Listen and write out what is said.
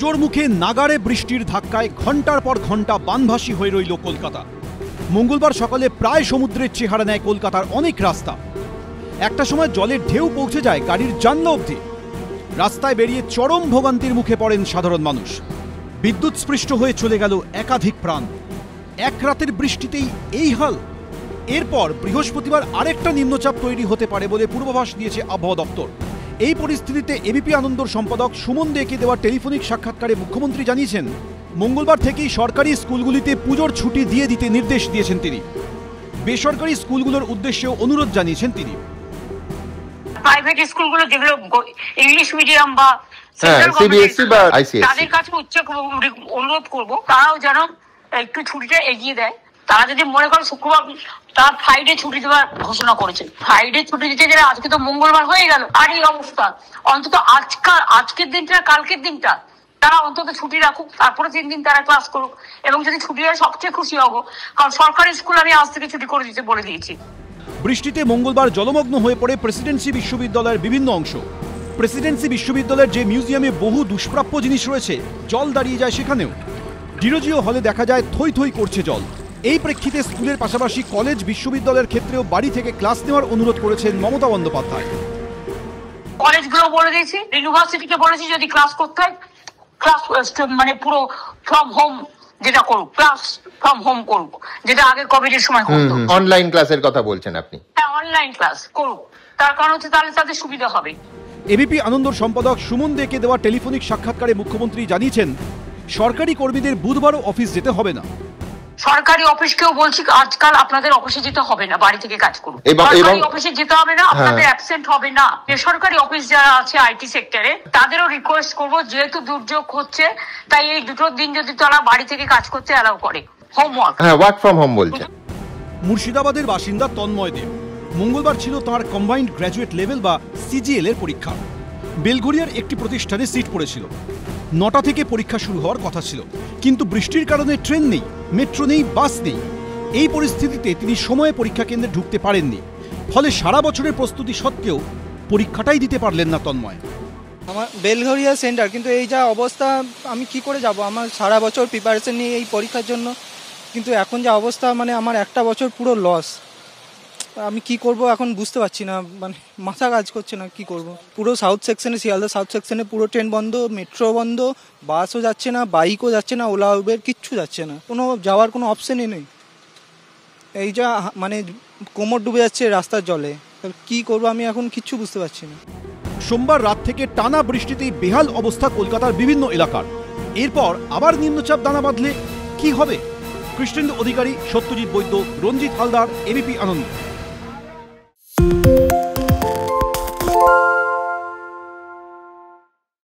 পুজোর মুখে নাগাড়ে বৃষ্টির ধাক্কায় ঘন্টার পর ঘন্টা বানভাসী হয়ে রইল কলকাতা। মঙ্গলবার সকালে প্রায় সমুদ্রের চেহারা নেয় কলকাতার অনেক রাস্তা। একটা সময় জলের ঢেউ পৌঁছে যায় গাড়ির জানলা অবধি। রাস্তায় বেরিয়ে চরম ভোগান্তির মুখে পড়েন সাধারণ মানুষ। বিদ্যুৎস্পৃষ্ট হয়ে চলে গেল একাধিক প্রাণ। এক রাতের বৃষ্টিতেই এই হাল। এরপর বৃহস্পতিবার আরেকটা নিম্নচাপ তৈরি হতে পারে বলে পূর্বাভাস দিয়েছে আবহাওয়া দপ্তর। এই পরিস্থিতিতে এবিপি আনন্দর সম্পাদক সুমন দেকে দেওয়া টেলিফোনিক সাক্ষাৎকারে মুখ্যমন্ত্রী জানিয়েছেন, মঙ্গলবার থেকেই সরকারি স্কুলগুলিতে পুজোর ছুটি দিয়ে দিতে নির্দেশ দিয়েছেন তিনি। বেসরকারি স্কুলগুলোর উদ্দেশ্যেও অনুরোধ জানিয়েছেন তিনি। প্রাইভেট স্কুলগুলো যেগুলো ইংলিশ মিডিয়াম বা সিবিএসসি বা আইসিএসসি, তাদের কাছে অনুরোধ করব তারাও যেন একটু ছুটিটা এগিয়ে দেয়। তারা যদি মনে করে শুক্রবার তারা ফ্রাইডে ছুটি দেওয়ার ঘোষণা করেছেন, ফ্রাইডে ছুটি দিতে গেলে আজকে তো মঙ্গলবার হয়ে গেল। আর এই অবস্থা, অন্তত আজকের দিনটা কালকের দিনটা তারা অন্তত ছুটি রাখুক, তারপরে 3 দিন তারা ক্লাস করুক। এবং যদি ছুটি হয় সবচেয়ে খুশি হবো, কারণ সরকারি স্কুল আমি আজ থেকে ছুটি করে দিতে বলে দিয়েছি। বৃষ্টিতে মঙ্গলবার জলমগ্ন হয়ে পড়ে প্রেসিডেন্সি বিশ্ববিদ্যালয়ের বিভিন্ন অংশ। প্রেসিডেন্সি বিশ্ববিদ্যালয়ের যে মিউজিয়ামে বহু দুষ্প্রাপ্য জিনিস রয়েছে, জল দাঁড়িয়ে যায় সেখানেও। ডিরোজিও হলে দেখা যায় থই থই করছে জল। এই প্রেক্ষিতে স্কুলের পাশাপাশি কলেজ বিশ্ববিদ্যালয়ের ক্ষেত্রেও বাড়ি থেকে ক্লাস নেওয়ার অনুরোধ করেছেন মমতা বন্দ্যোপাধ্যায়। কলেজগুলো বলে দিয়েছি, ইউনিভার্সিটিকে বলেছি যদি ক্লাস করতে হয় ক্লাস মানে পুরো ফ্রম হোম যেটা করুক, ক্লাস ফ্রম হোম করুক, যেটা আগে কোভিড এর সময় করতো। অনলাইন ক্লাসের কথা বলছেন আপনি? হ্যাঁ, অনলাইন ক্লাস করুক, তার কারণ হচ্ছে তাহলে তাদের সুবিধা হবে। এবিপি আনন্দর সম্পাদক সুমন দেকে দেওয়া টেলিফোনিক সাক্ষাৎকারে মুখ্যমন্ত্রী জানিয়েছেন, সরকারি কর্মীদের বুধবারও অফিস যেতে হবে না। সরকারি অফিসকেও বলছি আজকাল আপনাদের অফিসে যেতে হবে না, বাড়ি থেকে কাজ করুন। সরকারি অফিসে যেতে হবে না, আপনাদের অ্যাবসেন্ট হবে না। বেসরকারি অফিস যারা আছে আইটি সেক্টরে তাদেরও রিকোয়েস্ট করব, যেহেতু দুর্যোগ হচ্ছে তাই এই দুটো দিন যদি তারা বাড়ি থেকে কাজ করতে অ্যালাউ করে, হোমওয়ার্ক, ওয়ার্ক ফ্রম হোম বলছে। মুর্শিদাবাদের বাসিন্দা তন্ময় দেব। মঙ্গলবার ছিল তাঁর কম্বাইন্ড গ্র্যাজুয়েট লেভেল বা সিজিএল এর পরীক্ষা। বেলঘরিয়ার একটি প্রতিষ্ঠানে সিট পড়েছিল। 9টা থেকে পরীক্ষা শুরু হওয়ার কথা ছিল, কিন্তু বৃষ্টির কারণে ট্রেন নেই, মেট্রো নেই, বাস নেই। এই পরিস্থিতিতে তিনি সময়ে পরীক্ষা কেন্দ্রে ঢুকতে পারেননি। ফলে সারা বছরের প্রস্তুতি সত্ত্বেও পরীক্ষাটাই দিতে পারলেন না তন্ময়। আমার বেলঘরিয়া সেন্টার, কিন্তু এই যা অবস্থা আমি কি করে যাব? আমার সারা বছর প্রিপারেশন নিয়ে এই পরীক্ষার জন্য, কিন্তু এখন যা অবস্থা মানে আমার একটা বছর পুরো লস। আমি কি করব এখন বুঝতে পারছি না, মানে মাথা কাজ করছে না কি করব। পুরো সাউথ সেকশনে, শিয়ালদা সাউথ সেকশনে পুরো ট্রেন বন্ধ, মেট্রো বন্ধ, বাসও যাচ্ছে না, বাইকও যাচ্ছে না, ওলা উবের কিচ্ছু যাচ্ছে না, কোনো যাওয়ার কোনো অপশনই নেই। এই যা মানে কোমর ডুবে যাচ্ছে রাস্তার জলে, কি করব আমি এখন কিচ্ছু বুঝতে পারছি না। সোমবার রাত থেকে টানা বৃষ্টিতেই বেহাল অবস্থা কলকাতার বিভিন্ন এলাকার। এরপর আবার নিম্নচাপ দানা বাঁধলে কি হবে? কৃষ্ণেন্দু অধিকারী, সত্যজিৎ বৈদ্য, রঞ্জিত হালদার, এবিপি আনন্দ।